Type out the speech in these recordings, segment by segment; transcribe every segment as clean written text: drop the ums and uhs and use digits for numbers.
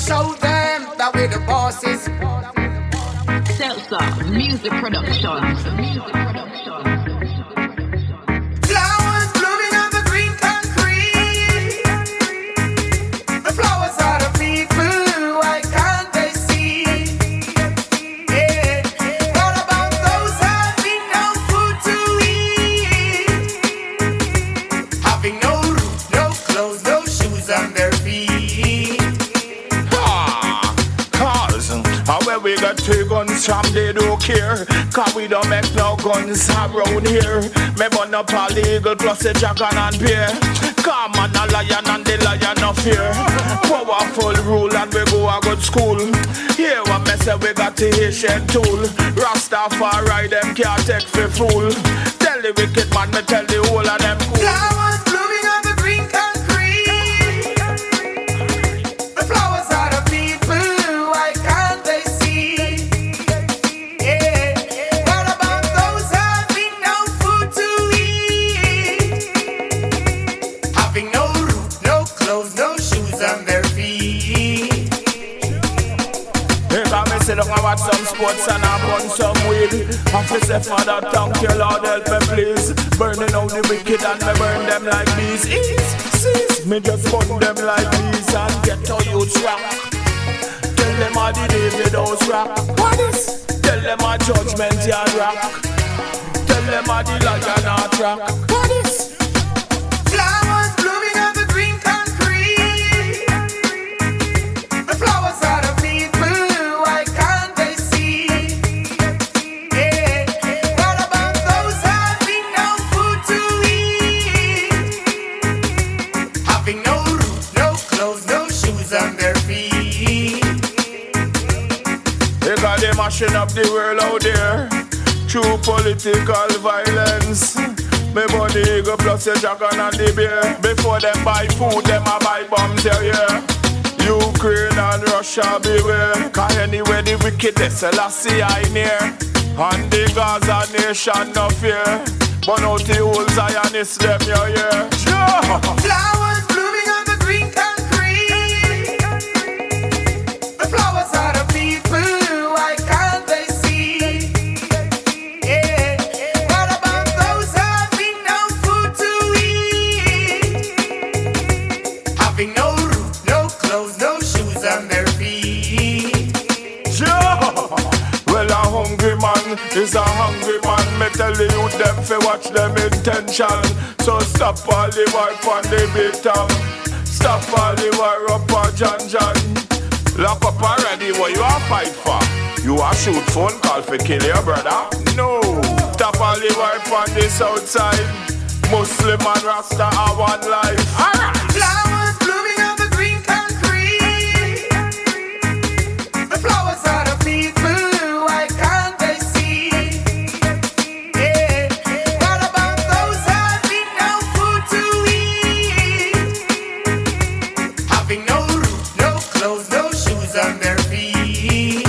show them that we're the bosses. Seltzer Music Productions. Flowers blooming on the green concrete. The flowers are the people, why can't they see? Yeah. What about those having no food to eat? Having no roof, no clothes, no shoes on their feet. And where we got two guns from, they don't care. Cause we don't make no guns around here. Me burn up a legal plus a dragon and beer. Come on, a lion and the lion of fear. Powerful rule and we go a good school. Here what me say we got the Haitian tool. Rastafari them can't take for fool. Tell the wicked man, me tell the whole of them cool. Flowers blooming on the green concrete. The flowers are the people, why can't they see? Yeah. What about those having no food to eat? Having no roof, no clothes, no shoes on their feet. If I me sit down and watch some sports and I burn some weed, I feel say Father thank you Lord help me please. Burning out the wicked and me burn them like bees. Cease, me just burn them like bees and get all youths rock. Tell them how the David House rock. What is? Tell them how Judgment Yard rock. Tell them how the Lion Heart rock. What is? Flowers blooming on the green concrete. The flowers are the people, why can't they see? Yeah. What about those having no food to eat? Having no roof, no clothes, no shoes on their feet. They got them mashing up the world out there. True political violence. Me burn the eagle plus the dragon and the bear. Before them buy food, them a buy bombs, yeah. Ukraine and Russia beware. Cause anyway the wickedness, Selassie I near. And the Gaza nation no fear. Burn out the whole Zionists, them, yeah. Flowers blooming on the green concrete. The flowers are the people, why can't they see? Yeah. What about those having no food to eat? Having no roof, no clothes, no shoes on their feet. Well, a hungry man is a hungry man. Me tell the youth them fi watch them intention. So stop all the war on the big town. Stop all the war up a John John. Lock up already, what you a fight for? You a shoot phone call for kill your brother? No. Stop all the war on the south side. Muslim and Rasta are one life. Alright. Flowers blooming on the green concrete. The flowers are the people, why can't they see? Yeah. What about those having no food to eat? Having no roof, no clothes, no shoes on their feet.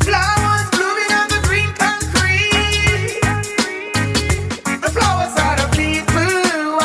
Flowers blooming on the green concrete. The flowers are the people,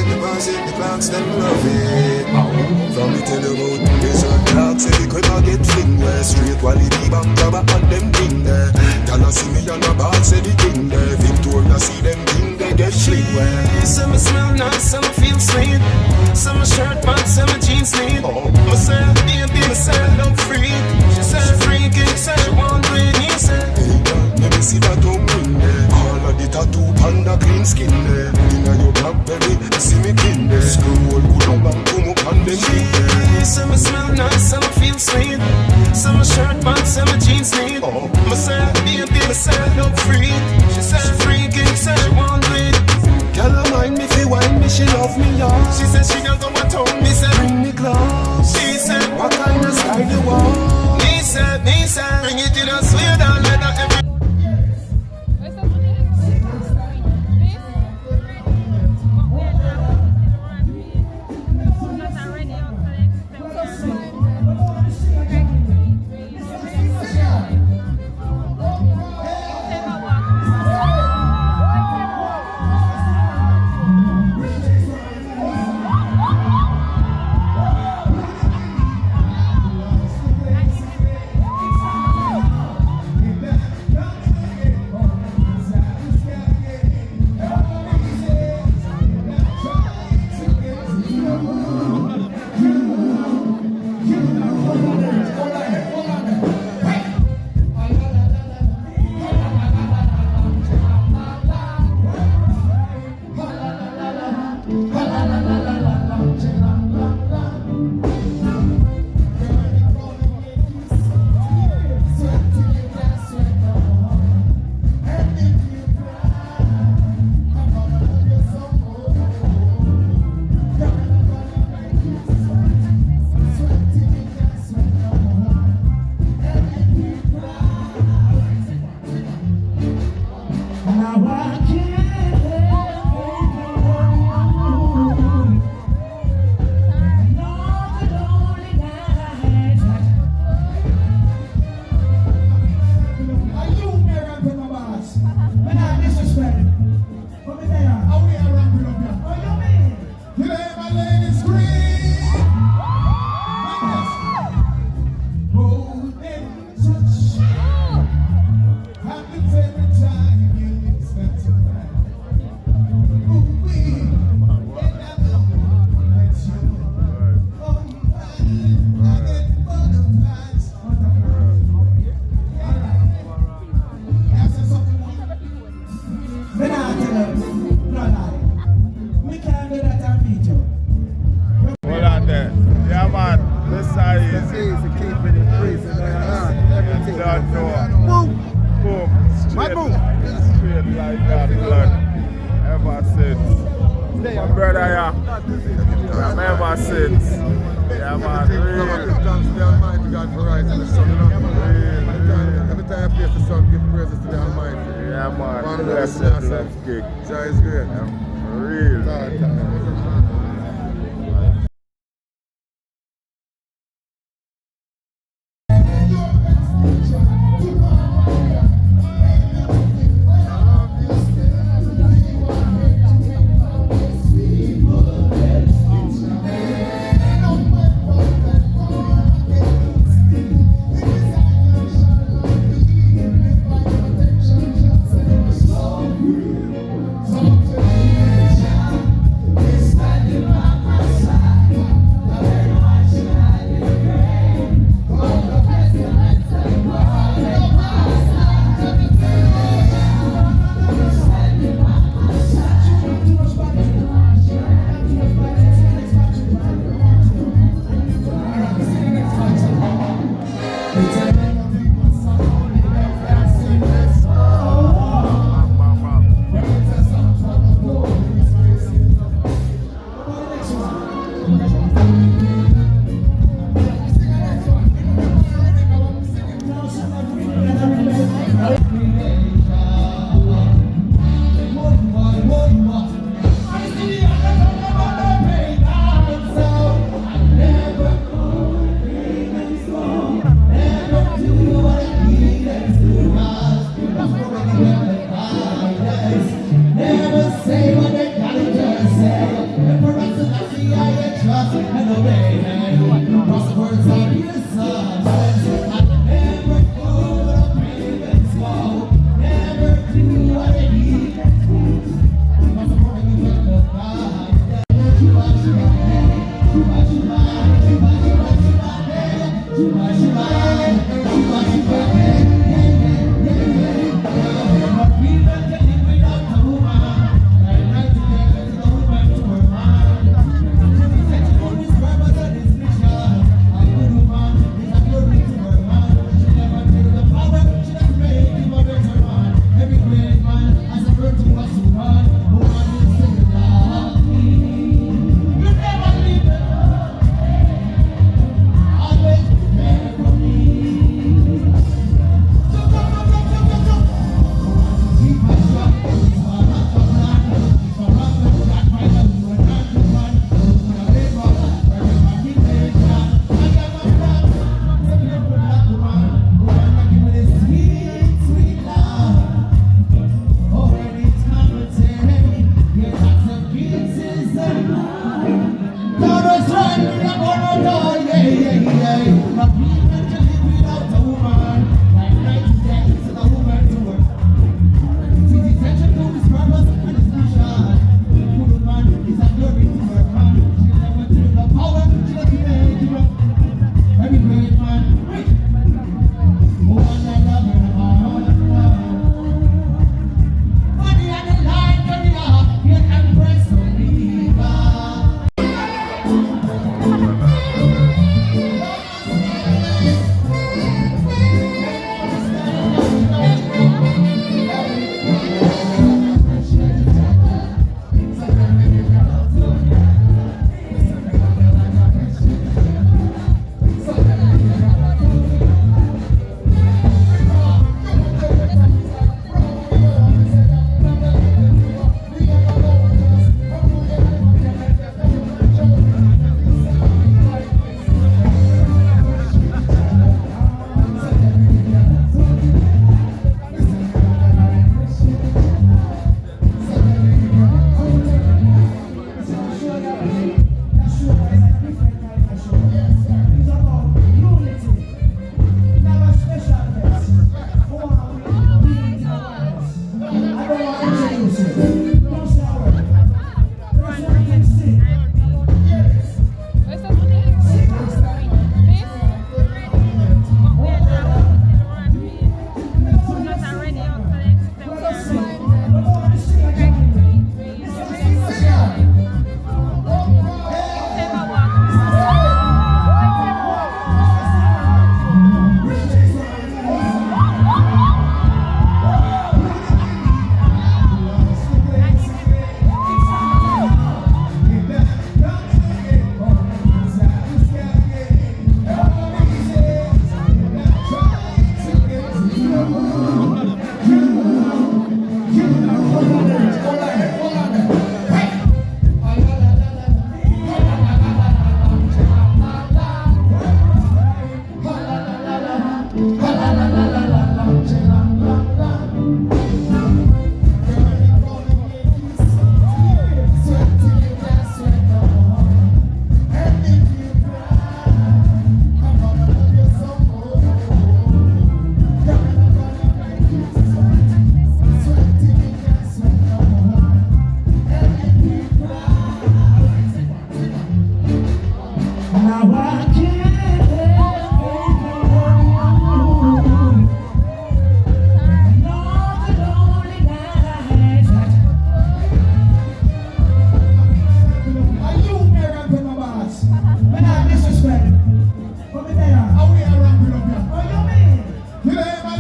deposit, the clocks them love it. From me tell you about this and clocks, every cripper get fling where straight quality bank jabber and them thing there. Y'all see me on a ball, say the king there. Victoria see them king, they get fling where. Some smell nice, some feel sweet. Some shirt pants, some jeans neat. Myself, baby, myself, I'm free. She said freaky, said she want to eat. He said, hey girl, let me see that tongue ring there. All of the tattoo panda clean skin there. Inna your blackberry, see me kin there. Scroll good on and come up and them king there. some smell nice, some feel sweet. Some shirt pants, some jeans neat. Myself, baby, myself, I'm free. She said freaky, said she want to eat. Girl, I mind me, fi wine me, she love me, y'all. She said she don't go and told me, said Bring me close. she said, What kind of style you want? me said, bring it in a sweet down like that every.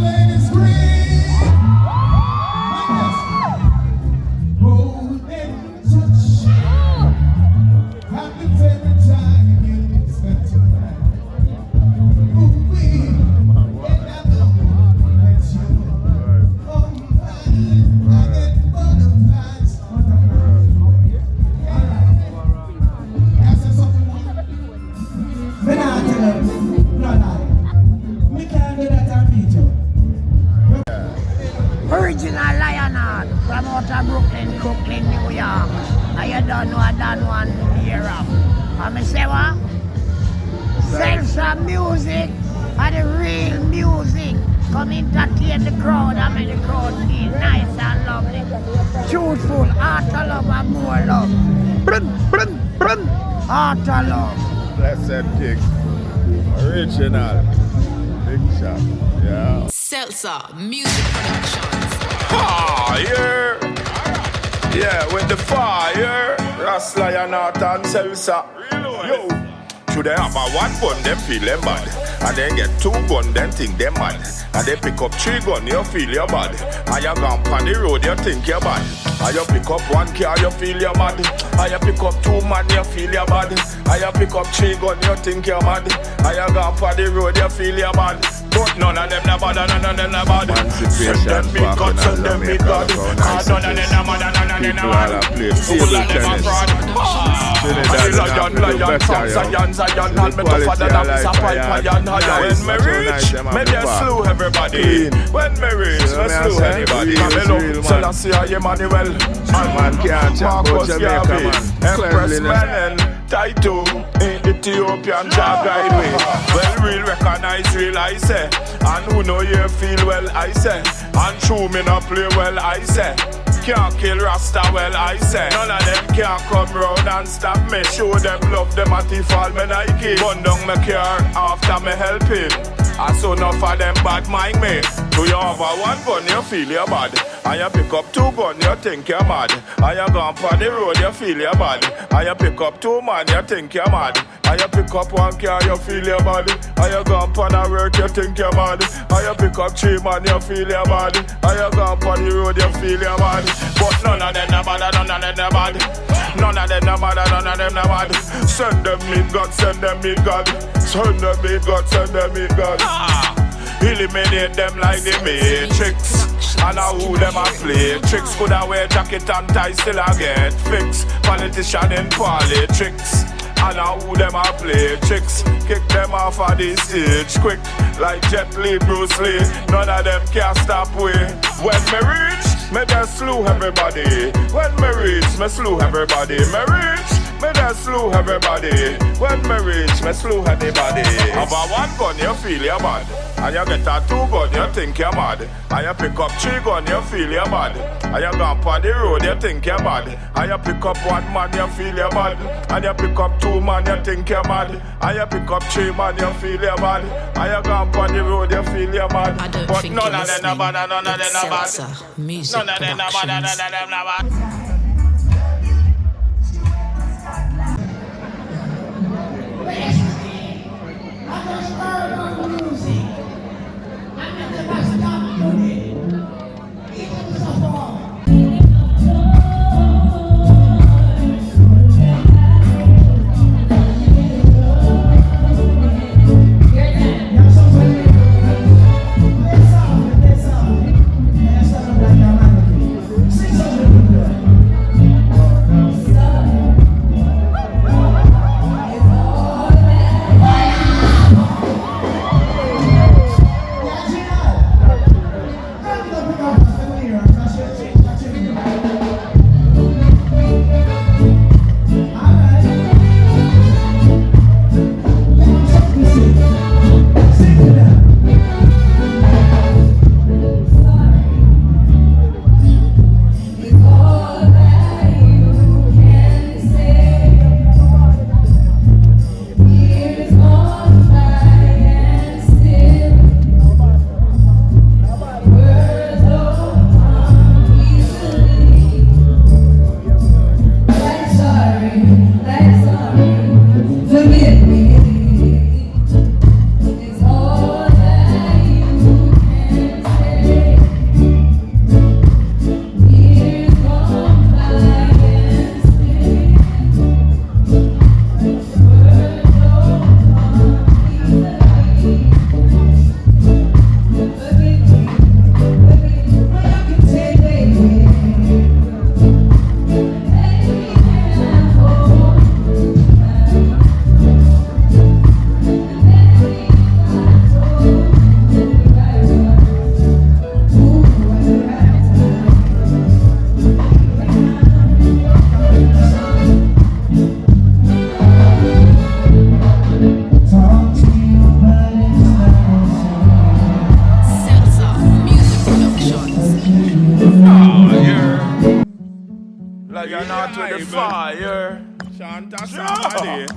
ladies scream. Hold and touch. Happy every time you spend tonight. Ooh, we let you. Oh, I get butterflies. Me nah tell you, no lie. Me can't do that and beat you. Original Lionheart from out of Brooklyn, New York. And you don't know I done one year up. And me say what? Salsa music and the real music. Come entertain the crowd and make the crowd feel nice and lovely. Truthful, heart of love and more love. Brum, brum, brum. Heart of love. Blessed King. Original. Big shot. Yeah. Salsa Music Productions. Ah, yeah. Yeah, with the fire. Ras Lionheart and Salsa. Yo. Should they have a one gun, them feel them bad. And then get two gun, them think them mad. And they pick up three gun, you feel you bad. And you gone on the road, you think you bad. And you pick up one car, you feel you mad. And you pick up two man, you feel you bad. And you pick up three gun, you think you mad. And you gone on the road, you feel you bad. But none of them no bad, none of them no bad. Send them me God, send them me God. None of them no bad, none of them no bad. All of them are fraud. Lion, from Zion, and me tougher than a piece of pipe, When me reach, me just slew everybody. When me reach, me slew anybody. Camelo, Selassie, Emmanuel, Marcus Garvey, Empress Menen, Taito, Ethiopian Jah guide way. Well, real recognize real, I say. And who know you feel well, I say. And true me no play well, I say. Can't kill Rasta, well, I say. None of them can't come round and stop me. Show them love, them at the fall, me Nike. Bun down my car after me helping. I saw enough of them bad mind me. Do you have a one gun, you feel you bad. And you pick up two gun, you think you're mad. And you gone for the road, you feel you bad. And you pick up two man, you think you're mad. And you pick up one car, you feel you bad. And you gone for the work, you think you're mad. And you pick up three man, you feel you bad. And you gone for the road, you feel you bad. But none of them no bad, none of them no bad. None of them no bad, none of them no bad. Send them me God, send them me God. Send them me God, send them me God. Eliminate them like the Matrix. And now who them a play tricks. Coulda wear jacket and tie, still a get fixed. Politician in politics. And now who them a play tricks. Kick them off of the stage quick. Like Jet Li, Bruce Lee. None of them can stop we. When me reach, me just slew everybody. When me reach, me slew everybody. Me reach, me just slew everybody. When me reach, me slew anybody. Have a one gun, you feel you bad. And you get a two gun, you think you're mad. And you pick up three gun, you feel you're bad. And you gone on the road, you think you're bad. And you pick up one man, you feel you're bad. And you pick up two man, you think you're mad. And you pick up three man, you feel you're bad. And you gone on the road, you feel you're mad. But none of them are bad, none of them are bad. Music None of them are bad, none of them are bad. lion out with the fire. Shanta somebody.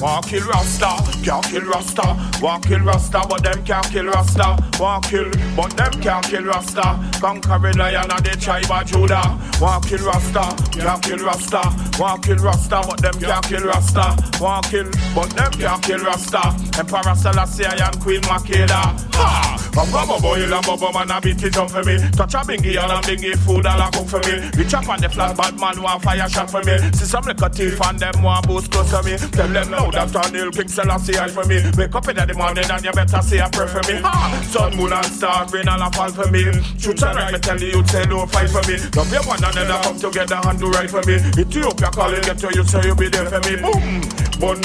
Want kill Rasta, can't kill Rasta. Want kill Rasta, but them can't kill Rasta. Want kill, but them can't kill Rasta. Conquering lion of the tribe of Judah. Want kill Rasta, can't kill Rasta. Want kill Rasta, but them can't kill Rasta. Want kill, but them can't kill Rasta. Emperor Selassie and Queen Makeda. Ha! I'm Bubba Boy and Bubba Man a beat it up for me. Touch a bingy and bingy food all a cook for me. We chop on the flat bad man want fire shot for me. See some little thief and them want boost close to me. Tell them now that Daniel King Selassie eye for me. Wake up in the morning and you better say a prayer for me. Ha! Sun, moon and star, rain all a fall for me. Shoot and right, me tell you say don't fight for me. Love you one another come together and do right for me. Ethiopia calling get to you so you be there for me. Boom! Bun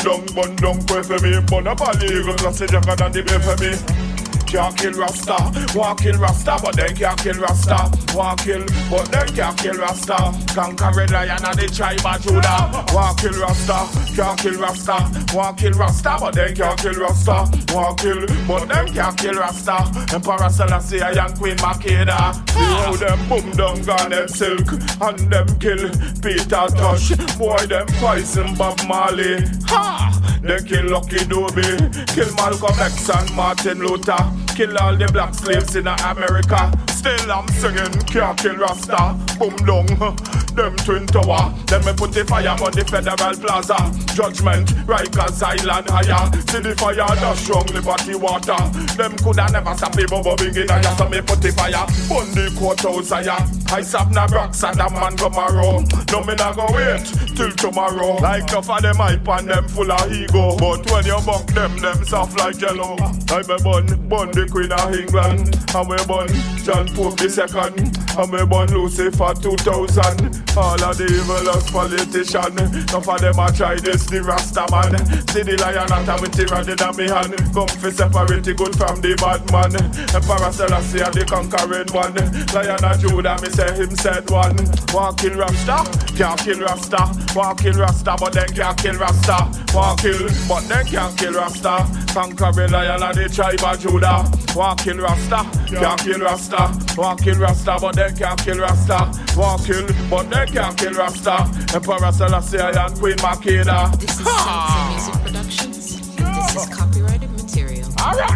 down, pray for me. Bun up a legal class is younger than the bay for me. Can't kill Rasta, want kill Rasta, but they can't kill Rasta. Want kill, but they can't kill Rasta. Conquering lion of the tribe of Judah. Want kill Rasta, can't kill Rasta. Want kill Rasta, but they can't kill Rasta. Want kill, but them can't kill Rasta. Emperor Selassie and Queen Makeda. See how them boom down Garnet Silk and them kill Peter Tosh. Boy them poison Bob Marley. Ha! They kill Lucky Dube, kill Malcolm X and Martin Luther. Kill all the black slaves in America. Still I'm singing, can't kill Rasta. Boom down, them twin tower. Them me put the fire on the Federal Plaza. Judgment, Rikers Island higher. See the fire that strong liberty water. Them coulda never stop the bubble begin. I just me put the fire on the courthouse higher. I sap na rocks and a man come around. No me not go wait till tomorrow. Like enough of them hype and them full of ego. But when you buck them soft like jello. I be bun the Queen of England. And we bun John Pope the second. And we bun Lucifer 2000. All of the evilest politician. Enough of them a try this the Rasta man. See the lion at with the rod in me hand. Come for separate the good from the bad man. Emperor Selassie and the conquering one. Lion of Judah me say him said one. Want kill Rasta, can't kill Rasta. Want kill Rasta, but then can't kill Rasta. Want kill, but then can't kill Rasta. Conquering lion of the tribe of Judah. Want kill Rasta, can't kill Rasta. Want kill Rasta, but then can't kill Rasta. Want kill, but then can't kill Rasta. Emperor Selassie and Queen Makeda. This is Salsa Music Productions, and this is copyrighted material. Alright.